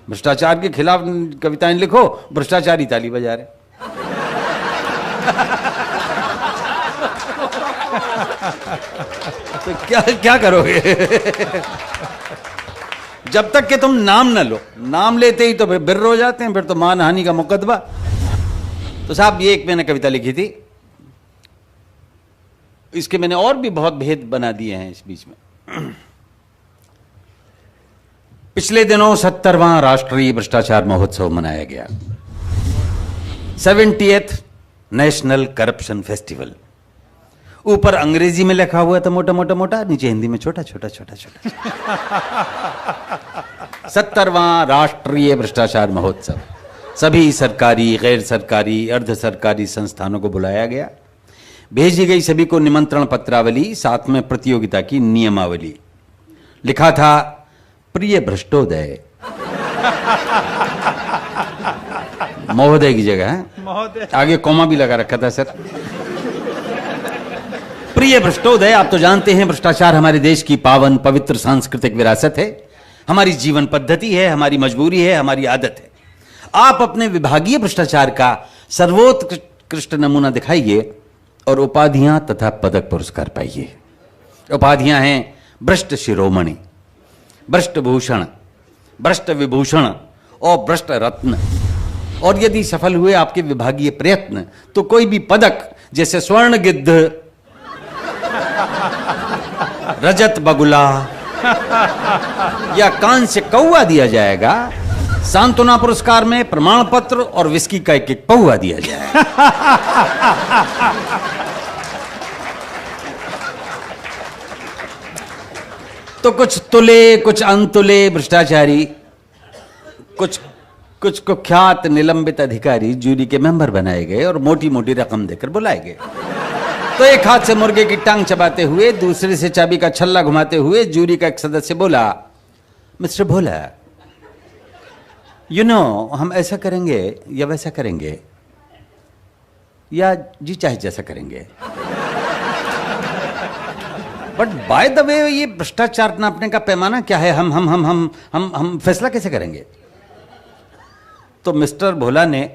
भ्रष्टाचार के खिलाफ कविताएं लिखो, भ्रष्टाचारी ताली बजा रहे। तो क्या करोगे? जब तक कि तुम नाम न लो, नाम लेते ही तो फिर बिर्र हो जाते हैं, फिर तो मानहानि का मुकदमा। तो साहब ये एक मैंने कविता लिखी थी, इसके मैंने और भी बहुत भेद बना दिए हैं इस बीच में। पिछले दिनों 70वां राष्ट्रीय भ्रष्टाचार महोत्सव मनाया गया, 70th नेशनल करप्शन फेस्टिवल। ऊपर अंग्रेजी में लिखा हुआ था मोटा मोटा मोटा, नीचे हिंदी में छोटा छोटा छोटा छोटा। 70वां राष्ट्रीय भ्रष्टाचार महोत्सव, सभी सरकारी, गैर सरकारी, अर्ध सरकारी संस्थानों को बुलाया गया। भेजी गई सभी को निमंत्रण पत्रावली, साथ में प्रतियोगिता की नियमावली। लिखा था प्रिय भ्रष्टोदय। महोदय की जगह है, आगे कॉमा भी लगा रखा था सर। प्रिय भ्रष्टोदय, आप तो जानते हैं भ्रष्टाचार हमारे देश की पावन पवित्र सांस्कृतिक विरासत है, हमारी जीवन पद्धति है, हमारी मजबूरी है, हमारी आदत है। आप अपने विभागीय भ्रष्टाचार का सर्वोत्कृष्ट नमूना दिखाइए और उपाधियां तथा पदक पुरस्कार पाइए। उपाधियां हैं भ्रष्ट शिरोमणि, भ्रष्ट भूषण, भ्रष्ट विभूषण और भ्रष्ट रत्न। और यदि सफल हुए आपके विभागीय प्रयत्न तो कोई भी पदक, जैसे स्वर्ण गिद्ध, रजत बगुला या कांस्य कौवा दिया जाएगा। सांत्वना पुरस्कार में प्रमाण पत्र और विस्की का एक पौवा दिया जाएगा। तो कुछ तुले, कुछ अनतुले भ्रष्टाचारी, कुछ कुख्यात निलंबित अधिकारी जूरी के मेंबर बनाए गए और मोटी मोटी रकम देकर बुलाए गए। तो एक हाथ से मुर्गे की टांग चबाते हुए, दूसरे से चाबी का छल्ला घुमाते हुए जूरी का एक सदस्य बोला, मिस्टर भोला, हम ऐसा करेंगे या वैसा करेंगे, या जी चाहे जैसा करेंगे। बट बाय द वे, ये भ्रष्टाचार नापने का पैमाना क्या है? हम फैसला कैसे करेंगे? तो मिस्टर भोला ने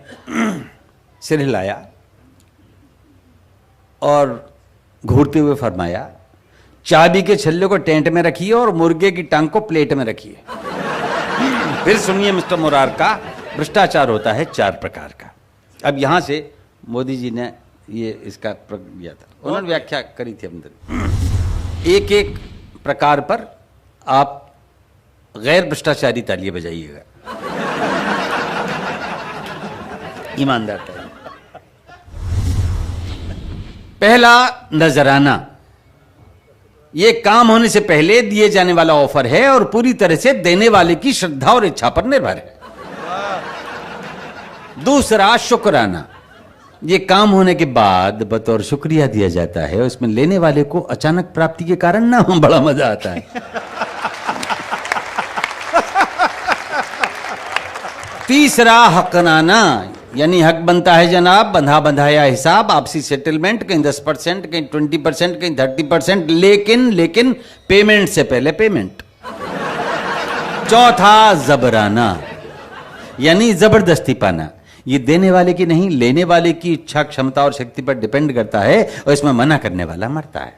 सिर हिलाया और घूरते हुए फरमाया, चाबी के छल्ले को टेंट में रखिए और मुर्गे की टांग को प्लेट में रखिए। फिर सुनिए मिस्टर मुरार का, भ्रष्टाचार होता है 4 प्रकार का। अब यहां से मोदी जी ने ये इसका दिया था, उन्होंने व्याख्या करी थी अंदर। एक एक प्रकार पर आप गैर भ्रष्टाचारी तालियां बजाइएगा, ईमानदार तालियां। पहला, नजराना। ये काम होने से पहले दिए जाने वाला ऑफर है और पूरी तरह से देने वाले की श्रद्धा और इच्छा पर निर्भर है। दूसरा, शुक्राना। ये काम होने के बाद बतौर शुक्रिया दिया जाता है, उसमें लेने वाले को अचानक प्राप्ति के कारण ना बड़ा मजा आता है। तीसरा, हकनाना, यानी हक बनता है जनाब, बंधा बंधाया हिसाब, आपसी सेटलमेंट, कहीं 10%, कहीं 20%, कहीं 30%, लेकिन पेमेंट से पहले पेमेंट। चौथा, जबराना, यानी जबरदस्ती पाना। ये देने वाले की नहीं, लेने वाले की इच्छा, क्षमता और शक्ति पर डिपेंड करता है और इसमें मना करने वाला मरता है।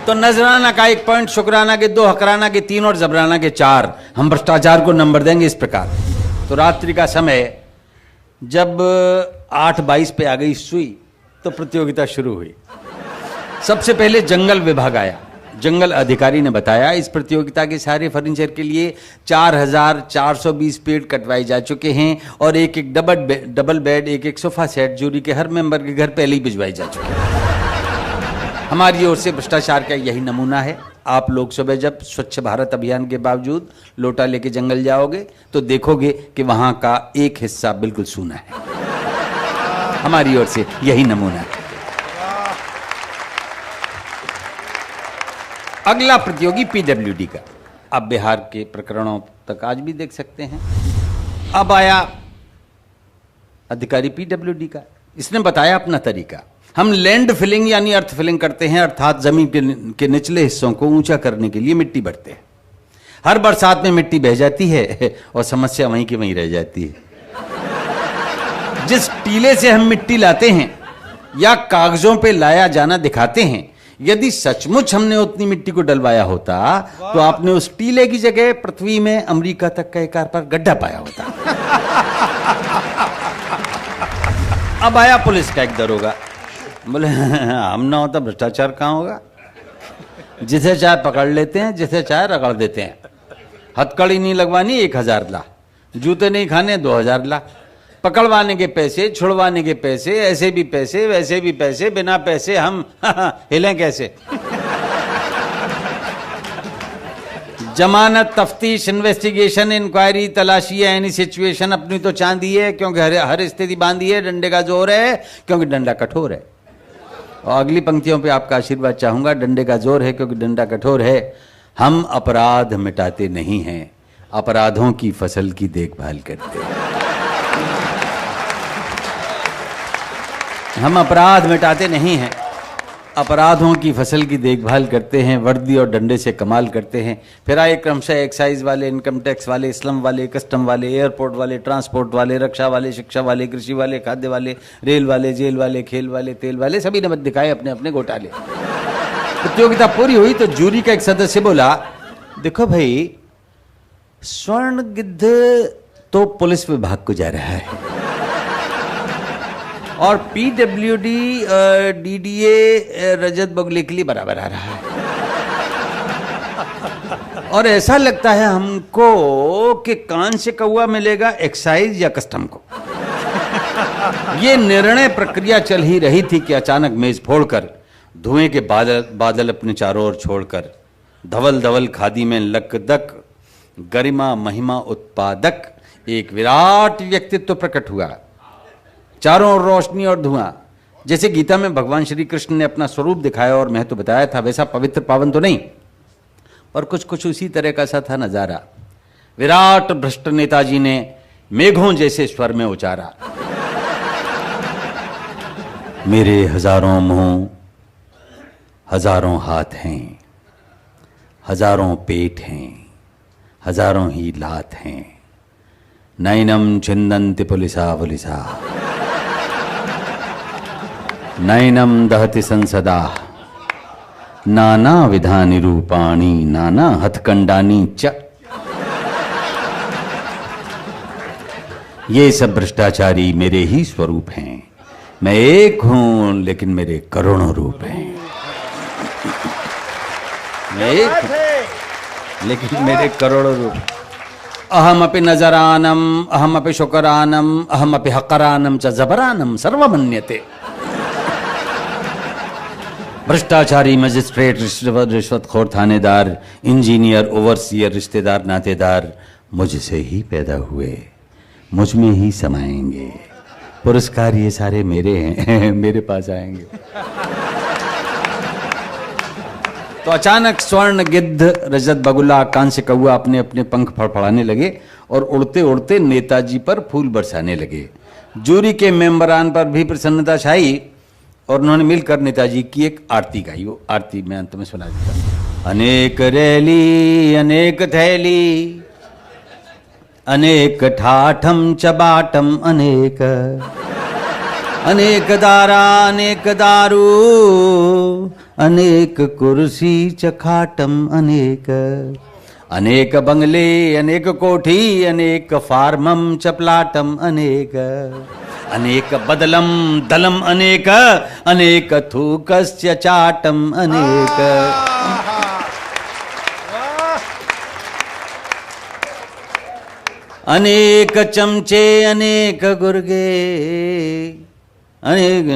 तो नजराना का 1 पॉइंट, शुक्राना के 2, हकराना के 3 और जबराना के 4। हम भ्रष्टाचार को नंबर देंगे इस प्रकार। तो रात्रि का समय जब 8:22 पे आ गई सुई तो प्रतियोगिता शुरू हुई। सबसे पहले जंगल विभाग आया। जंगल अधिकारी ने बताया, इस प्रतियोगिता के सारे फर्नीचर के लिए 4420 पेड़ कटवाए जा चुके हैं और एक डबल बेड, एक सोफा सेट जूरी के हर मेंबर के घर पहले ही भिजवाए जा चुके हैं। हमारी ओर से भ्रष्टाचार का यही नमूना है। आप लोग सुबह जब स्वच्छ भारत अभियान के बावजूद लोटा लेके जंगल जाओगे तो देखोगे कि वहां का एक हिस्सा बिल्कुल सूना है। हमारी ओर से यही नमूना है। अगला प्रतियोगी पीडब्ल्यूडी का। आप बिहार के प्रकरणों तक आज भी देख सकते हैं। अब आया अधिकारी पीडब्ल्यूडी का। इसने बताया अपना तरीका। हम लैंड फिलिंग यानी अर्थ फिलिंग करते हैं, अर्थात जमीन के निचले हिस्सों को ऊंचा करने के लिए मिट्टी भरते हैं। हर बरसात में मिट्टी बह जाती है और समस्या वहीं की वहीं रह जाती है। जिस टीले से हम मिट्टी लाते हैं या कागजों पे लाया जाना दिखाते हैं, यदि सचमुच हमने उतनी मिट्टी को डलवाया होता तो आपने उस टीले की जगह पृथ्वी में अमेरिका तक का एक आर पार गड्ढा पाया होता। अब आया पुलिस का एक दरोगा, बोले हम ना होता भ्रष्टाचार कहां होगा। जिसे चाहे पकड़ लेते हैं, जिसे चाहे रगड़ देते हैं। हथकड़ी नहीं लगवानी 1000 ला, जूते नहीं खाने 2000 ला, पकड़वाने के पैसे, छुड़वाने के पैसे, ऐसे भी पैसे वैसे भी पैसे, बिना पैसे हम हिलें कैसे। जमानत, तफ्तीश, इन्वेस्टिगेशन, इंक्वायरी, तलाशी है, एनी सिचुएशन अपनी तो चांदी है क्योंकि हर स्थिति बांधी है, डंडे का जोर है क्योंकि डंडा कठोर है। और अगली पंक्तियों पे आपका आशीर्वाद चाहूंगा, डंडे का जोर है क्योंकि डंडा कठोर है। हम अपराध मिटाते नहीं हैं, अपराधों की फसल की देखभाल करते हैं। हम अपराध मिटाते नहीं हैं, अपराधों की फसल की देखभाल करते हैं। वर्दी और डंडे से कमाल करते हैं। फिर आए क्रमशः एक्साइज वाले, इनकम टैक्स वाले, स्लम वाले, कस्टम वाले, एयरपोर्ट वाले, ट्रांसपोर्ट वाले, रक्षा वाले, शिक्षा वाले, कृषि वाले, खाद्य वाले, रेल वाले, जेल वाले, खेल वाले, तेल वाले, सभी ने दिखाए अपने अपने घोटाले। प्रतियोगिता पूरी हुई तो जूरी का एक सदस्य बोला, देखो भाई, स्वर्ण गिद्ध तो पुलिस विभाग को जा रहा है और PWD DDA रजत बगुले के लिए बराबर आ रहा है। और ऐसा लगता है हमको कि कान से कौवा मिलेगा एक्साइज या कस्टम को। ये निर्णय प्रक्रिया चल ही रही थी कि अचानक मेज फोड़कर, धुएं के बादल अपने चारों ओर छोड़कर, धवल धवल खादी में लकदक, गरिमा महिमा उत्पादक एक विराट व्यक्तित्व प्रकट हुआ। चारों ओर रोशनी और धुआं। जैसे गीता में भगवान श्री कृष्ण ने अपना स्वरूप दिखाया और महत्व बताया था, वैसा पवित्र पावन तो नहीं, पर कुछ कुछ उसी तरह का सा था नजारा। विराट भ्रष्ट नेताजी ने मेघों जैसे स्वर में उचारा, मेरे हजारों मुंह, हजारों हाथ हैं, हजारों पेट हैं, हजारों ही लात हैं, नैनम छिन्दन्ति पुलिसा पुलिसा, नैनम दहति संसदा, नाना विधानि रूपाणि, नाना हथकंडानि च। ये सब भ्रष्टाचारी मेरे ही स्वरूप हैं। मैं एक हूं लेकिन मेरे करोड़ों रूप हैं। मैं एक हूं लेकिन मेरे करोड़ों रूप। अहमपि नजरानम, अहमपि शुकरानम, अहमपि हकरानम च जबरानम सर्वमन्यते। भ्रष्टाचारी, मजिस्ट्रेट, रिश्वतखोर, थानेदार, इंजीनियर, ओवरसीयर, रिश्तेदार, नातेदार मुझसे ही पैदा हुए, मुझ में ही समाएंगे। पुरस्कार ये सारे मेरे हैं, मेरे पास आएंगे। तो अचानक स्वर्ण गिद्ध, रजत बगुला, कांस्य कौवा अपने अपने पंख फड़फड़ाने लगे और उड़ते उड़ते नेताजी पर फूल बरसाने लगे। जूरी के मेंबरान पर भी प्रसन्नता छाई और उन्होंने मिलकर नेताजी की एक आरती गाई। वो आरती मैं अंत में सुना देता हूं। अनेक रैली, अनेक थैली, अनेक ठाठम चबाटम, अनेक अनेक दारा, अनेक दारू, अनेक कुर्सी चखाटम, अनेक अनेक बंगले, अनेक कोठी, अनेक फार्मम चपलाटम, अनेक अनेक बदलम दलम, अनेक अनेक थूकस्य चाटम, अनेक अनेक चमचे, अनेक गुर्गे, अनेक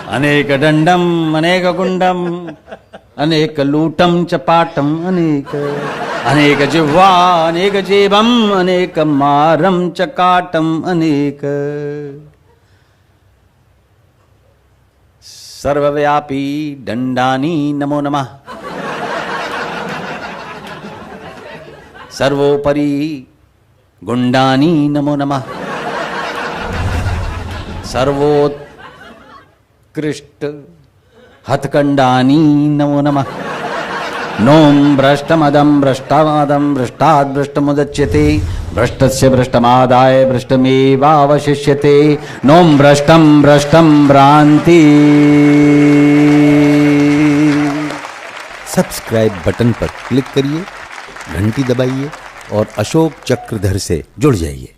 अनेक दंडम, अनेक गुंडम, अनेक लूटम चपाटम, अनेक अनेक जिह्वा, अनेक जेबम, अनेक मारम चकाटम, अनेक सर्वव्यापी दंडानी नमो नमः। सर्वोपरि गुंडानी नमो नमः। सर्वोत्कृष्ट हथकंडानी नमो नमः। नोम भ्रष्टमदम भ्रष्टादम भ्रष्टात् भ्रष्टमुदच्यते भ्रष्टस्य भ्रष्टमादाय भ्रष्टमेवावशिष्यते। नोम भ्रष्टम भ्रष्टम भ्रांति। सब्सक्राइब बटन पर क्लिक करिए, घंटी दबाइए और अशोक चक्रधर से जुड़ जाइए।